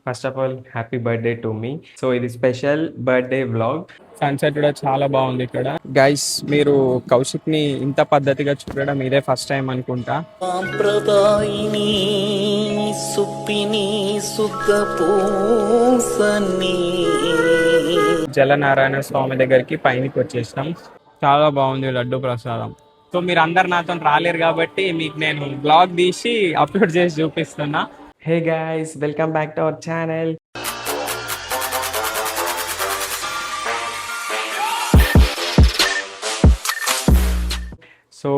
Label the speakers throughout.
Speaker 1: First of all happy birthday to me. So ఇది special birthday vlog.
Speaker 2: Sunset కూడా చాలా బాగుంది ఇక్కడ. గైస్, మీరు కౌశిక్ ని ఇంత పద్ధతిగా చూడడం ఇదే ఫస్ట్ టైం అనుకుంటా.
Speaker 3: సాంప్రదాయిని సుప్పిని సుఖ పూసని
Speaker 2: జలనారాయణ స్వామి దగ్గరికి పైనకి వచ్చేసినాం. చాలా బాగుంది లడ్డు ప్రసాదం. సో మీరు అందరు నాతో రాలేరు కాబట్టి మీకు నేను బ్లాగ్ తీసి అప్లోడ్ చేసి చూపిస్తున్నా.
Speaker 1: Hey guys, welcome back to our channel. So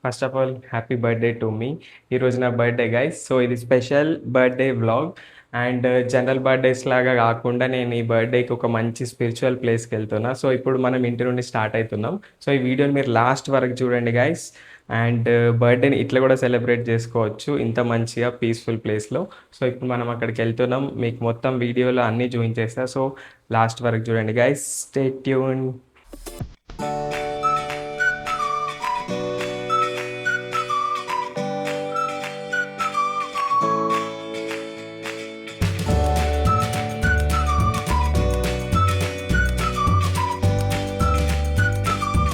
Speaker 1: first of all happy birthday to me. ఈరోజు నా బర్త్డే గైస్. సో ఇది special birthday vlog. And general birthdays లాగా కాకుండా నేను ఈ బర్త్డేకి ఒక మంచి స్పిరిచువల్ ప్లేస్కి వెళ్తున్నా. సో ఇప్పుడు మనం ఇంటి నుండి స్టార్ట్ అవుతున్నాం. సో ఈ వీడియోని మీరు లాస్ట్ వరకు చూడండి గైస్. అండ్ బర్త్డేని ఇట్లా కూడా సెలబ్రేట్ చేసుకోవచ్చు ఇంత మంచిగా పీస్ఫుల్ ప్లేస్లో. సో ఇప్పుడు మనం అక్కడికి వెళ్తున్నాం. మీకు మొత్తం వీడియోలో అన్నీ చూపించేస్తా. సో లాస్ట్ వరకు చూడండి గైస్. Stay tune.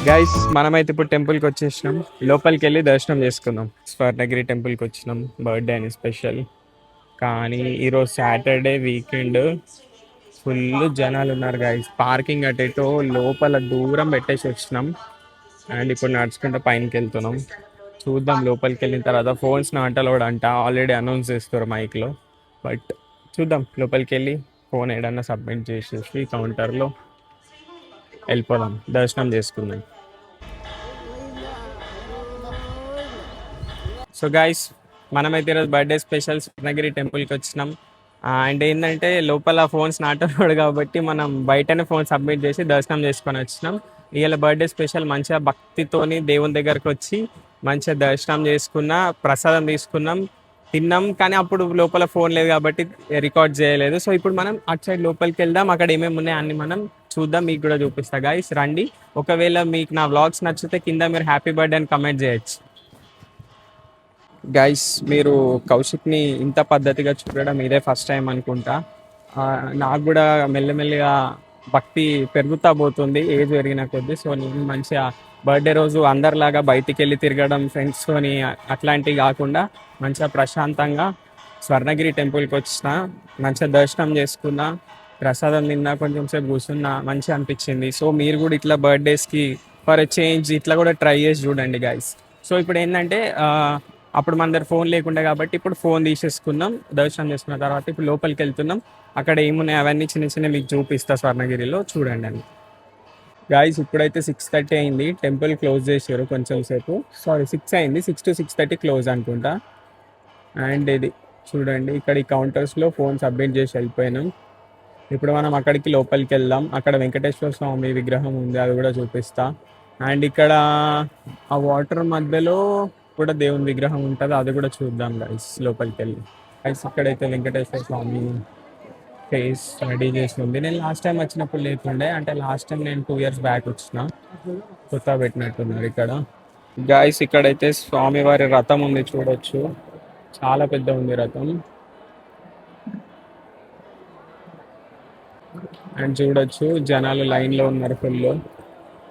Speaker 2: గైస్, మనమైతే ఇప్పుడు టెంపుల్కి వచ్చేసినాం. లోపలికి వెళ్ళి దర్శనం చేసుకుందాం. స్వర్ణగిరి టెంపుల్కి వచ్చినాం బర్త్డే అని స్పెషల్. కానీ ఈరోజు సాటర్డే వీకెండ్, ఫుల్ జనాలు ఉన్నారు గైస్. పార్కింగ్ అటేటో లోపల దూరం పెట్టేసి వచ్చినాం. అండ్ ఇప్పుడు నడుచుకుంటూ పైనకి వెళ్తున్నాం. చూద్దాం లోపలికి వెళ్ళిన తర్వాత. ఫోన్స్ నాట్ అలౌడ్ అంట, ఆల్రెడీ అనౌన్స్ చేస్తారు మైక్లో. బట్ చూద్దాం, లోపలికి వెళ్ళి ఫోన్ ఏడన్నా సబ్మిట్ చేసేసి కౌంటర్లో వెళ్ళిపోదాం, దర్శనం చేసుకుందాం. సో గైస్, మనమైతే ఈరోజు బర్త్డే స్పెషల్ స్వర్ణగిరి టెంపుల్కి వచ్చినాం. అండ్ ఏంటంటే లోపల ఫోన్స్ నాట్ అలౌడ్ కాబట్టి మనం బయటనే ఫోన్ సబ్మిట్ చేసి దర్శనం చేసుకొని వచ్చినాం. ఇవాళ బర్త్డే స్పెషల్. మంచిగా భక్తితోని దేవుని దగ్గరకు వచ్చి మంచిగా దర్శనం చేసుకున్నా, ప్రసాదం తీసుకున్నాం, తిన్నాం. కానీ అప్పుడు లోపల ఫోన్ లేదు కాబట్టి రికార్డ్ చేయలేదు. సో ఇప్పుడు మనం అటు సైడ్ లోపలికి వెళ్దాం. అక్కడ ఏమేమి ఉన్నాయో అన్ని మనం చూద్దాం. మీకు కూడా చూపిస్తా గైస్, రండి. ఒకవేళ మీకు నా వ్లాగ్స్ నచ్చితే కింద మీరు హ్యాపీ బర్త్డే అని కమెంట్ చేయొచ్చు. గైస్, మీరు కౌశిక్ని ఇంత పద్ధతిగా చూడడం ఇదే ఫస్ట్ టైం అనుకుంటా. నాకు కూడా మెల్లమెల్లిగా భక్తి పెరుగుతా పోతుంది ఏజ్ పెరిగిన కొద్దీ. సో నేను మంచిగా బర్త్డే రోజు అందరిలాగా బయటికి వెళ్ళి తిరగడం ఫ్రెండ్స్తోని అట్లాంటివి కాకుండా మంచిగా ప్రశాంతంగా స్వర్ణగిరి టెంపుల్కి వచ్చిన, మంచిగా దర్శనం చేసుకున్నా, ప్రసాదం తిన్నా, కొంచెం సేపు కూర్చున్నా, మంచిగా అనిపించింది. సో మీరు కూడా ఇట్లా బర్త్డేస్కి ఫర్ ఎ చేంజ్ ఇట్లా కూడా ట్రై చేసి చూడండి గైస్. సో ఇప్పుడు ఏంటంటే అప్పుడు మన దగ్గర ఫోన్ లేకుండా కాబట్టి ఇప్పుడు ఫోన్ తీసేసుకున్నాం. దర్శనం చేసుకున్న తర్వాత ఇప్పుడు లోపలికి వెళ్తున్నాం. అక్కడ ఏమున్నాయి అవన్నీ చిన్న చిన్న మీకు చూపిస్తా స్వర్ణగిరిలో, చూడండి అని. గాయస్, ఇప్పుడైతే 6:30 అయింది. టెంపుల్ క్లోజ్ చేశారు కొంచెం సేపు. సారీ, 6 అయింది. 6 to 6:30 క్లోజ్ అనుకుంటా. అండ్ ఇది చూడండి, ఇక్కడ ఈ కౌంటర్స్లో ఫోన్ సబ్మిట్ చేసి వెళ్ళిపోయినాం. ఇప్పుడు మనం అక్కడికి లోపలికి వెళ్దాం. అక్కడ వెంకటేశ్వర స్వామి విగ్రహం ఉంది, అది కూడా చూపిస్తా. అండ్ ఇక్కడ ఆ వాటర్ మధ్యలో కూడా దేవుని విగ్రహం ఉంటుంది, అది కూడా చూద్దాం గైస్ లోపలికి వెళ్ళి. గైస్, ఇక్కడైతే వెంకటేశ్వర స్వామి ఫేస్ రెడీ చేసి ఉంది. నేను లాస్ట్ టైం వచ్చినప్పుడు లేకుండే, అంటే లాస్ట్ టైం నేను 2 years బ్యాక్ వచ్చిన. కొత్త పెట్టినట్టున్నారు ఇక్కడ. గాయస్, ఇక్కడైతే స్వామివారి రథం ఉంది, చూడొచ్చు. చాలా పెద్ద ఉంది రథం. అండ్ చూడొచ్చు జనాలు లైన్లో ఉన్నారు ఫుల్.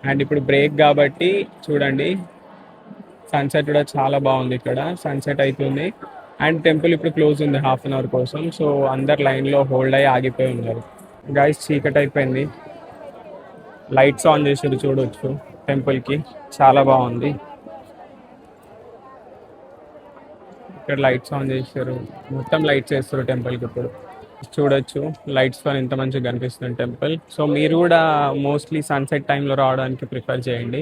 Speaker 2: అండ్ ఇప్పుడు బ్రేక్ కాబట్టి చూడండి, సన్సెట్ కూడా చాలా బాగుంది. ఇక్కడ సన్సెట్ అవుతుంది. అండ్ టెంపుల్ ఇప్పుడు క్లోజ్ ఉంది హాఫ్ అన్ అవర్ కోసం. సో అందరు లైన్లో హోల్డ్ అయ్యి ఆగిపోయి ఉన్నారు. గైస్, చీకటి అయిపోయింది. లైట్స్ ఆన్ చేసారు, చూడవచ్చు. టెంపుల్కి చాలా బాగుంది. ఇక్కడ లైట్స్ ఆన్ చేశారు, మొత్తం లైట్స్ వేస్తారు టెంపుల్కి. ఇప్పుడు చూడొచ్చు లైట్స్తో ఎంత మంచిగా కనిపిస్తుంది టెంపుల్. సో మీరు కూడా మోస్ట్లీ సన్సెట్ టైంలో రావడానికి ప్రిఫర్ చేయండి.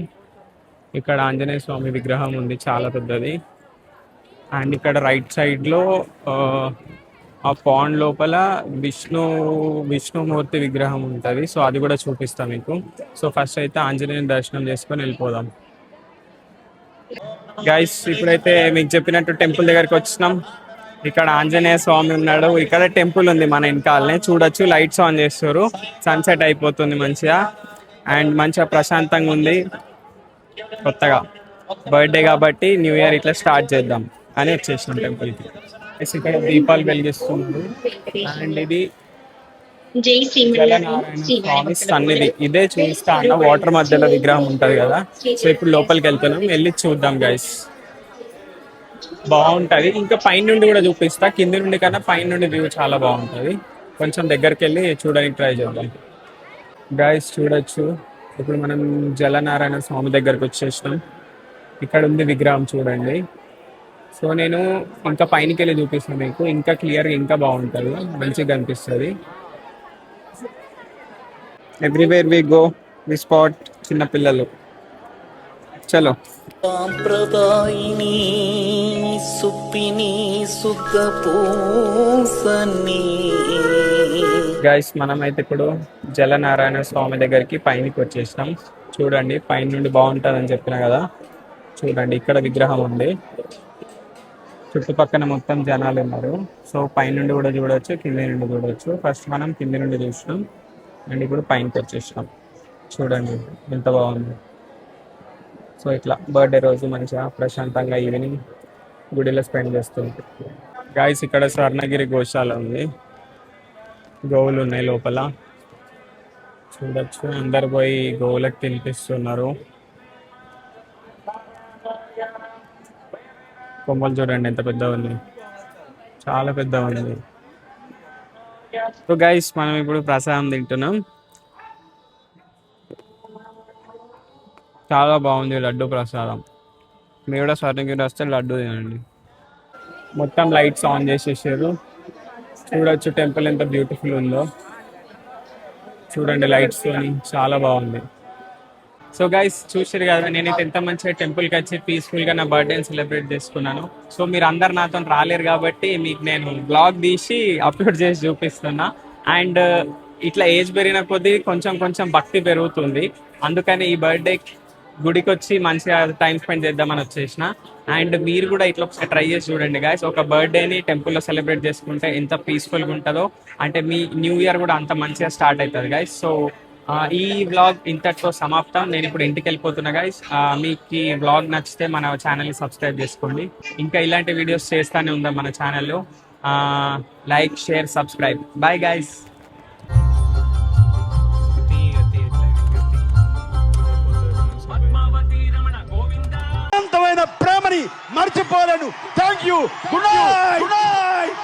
Speaker 2: ఇక్కడ ఆంజనేయ స్వామి విగ్రహం ఉంది, చాలా పెద్దది. అండ్ ఇక్కడ రైట్ సైడ్లో ఆ పాండ్ లోపల విష్ణుమూర్తి విగ్రహం ఉంటుంది. సో అది కూడా చూపిస్తాం మీకు. సో ఫస్ట్ అయితే ఆంజనేయ దర్శనం చేసుకొని వెళ్ళిపోదాం. గైస్, ఇప్పుడైతే మీకు చెప్పినట్టు టెంపుల్ దగ్గరికి వచ్చినాం. ఇక్కడ ఆంజనేయ స్వామి ఉన్నాడు. ఇక్కడ టెంపుల్ ఉంది మన వెనకాలనే, చూడొచ్చు. లైట్స్ ఆన్ చేస్తారు, సన్సెట్ అయిపోతుంది మంచిగా. అండ్ మంచిగా ప్రశాంతంగా ఉంది. కొత్తగా బర్త్డే కాబట్టి న్యూ ఇయర్ ఇట్లా స్టార్ట్ చేద్దాం అని వచ్చేసినాం టెంపుల్కి. ఇక్కడ దీపాలు వెలిగిస్తున్నారు. అండ్ ఇది
Speaker 4: జై శ్రీమన్నారాయణ
Speaker 2: జలనారాయణ స్వామి సన్నిధి. ఇదే చూస్తా అన్న వాటర్ మధ్యలో విగ్రహం ఉంటది కదా. సో ఇప్పుడు లోపలికి వెళ్తున్నాం, వెళ్ళి చూద్దాం గైస్. బాగుంటది. ఇంకా పైన నుండి కూడా చూపిస్తా, కింది నుండి కన్నా పైన నుండి వ్యూ చాలా బాగుంటది. కొంచెం దగ్గరికి వెళ్ళి చూడడానికి ట్రై చేద్దాం గైస్. చూడొచ్చు, ఇప్పుడు మనం జలనారాయణ స్వామి దగ్గరకు వచ్చేసినాం. ఇక్కడ ఉంది విగ్రహం చూడండి. సో నేను ఇంకా పైనకి వెళ్ళి చూపిస్తాను మీకు, ఇంకా క్లియర్గా ఇంకా బాగుంటుంది, మంచిగా కనిపిస్తుంది. Everywhere we go we spot చిన్న పిల్లలు. చలో
Speaker 3: సాంప్రదాయిని సుప్పిని సుఖ పూసని.
Speaker 2: గైస్, మనమైతే ఇప్పుడు జలనారాయణ స్వామి దగ్గరికి పైనకి వచ్చేసినాం. చూడండి, పైన నుండి బాగుంటుందని చెప్పిన కదా. చూడండి, ఇక్కడ విగ్రహం ఉంది, చుట్టుపక్కల మొత్తం జనాలు ఉన్నారు. సో పైనుండి కూడా చూడవచ్చు, కింది నుండి చూడవచ్చు. ఫస్ట్ మనం కింది నుండి చూసినాం అండ్ ఇప్పుడు పైనకి వచ్చేసినాం. చూడండి ఎంత బాగుంది. సో ఇట్లా బర్త్డే రోజు మంచిగా ప్రశాంతంగా ఈవినింగ్ గుడిలో స్పెండ్ చేస్తుంది. గాయస్, ఇక్కడ స్వర్ణగిరి గోశాల ఉంది, గోవులు ఉన్నాయి లోపల. చూడొచ్చు, అందరు పోయి గోవులకు తినిపిస్తున్నారు. కొమ్మలు చూడండి ఎంత పెద్ద ఉంది, చాలా పెద్ద ఉంది. సో గైస్, మనం ఇప్పుడు ప్రసాదం తింటున్నాం. చాలా బాగుంది లడ్డు ప్రసాదం. మీరు కూడా స్వర్ణగిరి వస్తే లడ్డు తినండి. మొత్తం లైట్స్ ఆన్ చేసేసారు. చూడొచ్చు టెంపుల్ ఎంత బ్యూటిఫుల్ ఉందో. చూడండి లైట్స్ చాలా బాగుంది. సో గైస్, చూసారు కదా, నేనైతే ఎంత మంచిగా టెంపుల్కి వచ్చి పీస్ఫుల్గా నా బర్త్డేని సెలబ్రేట్ చేసుకున్నాను. సో మీరు అందరు నాతో రాలేరు కాబట్టి మీకు నేను బ్లాగ్ తీసి అప్లోడ్ చేసి చూపిస్తున్నా. అండ్ ఇట్లా ఏజ్ పెరిగిన కొద్దీ కొంచెం కొంచెం భక్తి పెరుగుతుంది. అందుకని ఈ బర్త్డే గుడికి వచ్చి మంచిగా టైం స్పెండ్ చేద్దామని వచ్చేసిన. అండ్ మీరు కూడా ఇట్లా ఒకసారి ట్రై చేసి చూడండి గాయస్. ఒక బర్త్డేని టెంపుల్లో సెలబ్రేట్ చేసుకుంటే ఎంత పీస్ఫుల్గా ఉంటుందో, అంటే మీ న్యూ ఇయర్ కూడా అంత మంచిగా స్టార్ట్ అవుతుంది గాయస్. సో ఈ వ్లాగ్ ఇంతటితో సమాప్తం. నేను ఇప్పుడు ఇంటికి వెళ్ళిపోతున్నా గైస్. మీకు ఈ వ్లాగ్ నచ్చితే మన ఛానల్ని సబ్స్క్రైబ్ చేసుకోండి. ఇంకా ఇలాంటి వీడియోస్ చేస్తానే ఉందా మన ఛానల్లో. Like, share, subscribe. Bye guys.
Speaker 5: ప్రేమని మర్చిపోలేను. Thank you. Good night.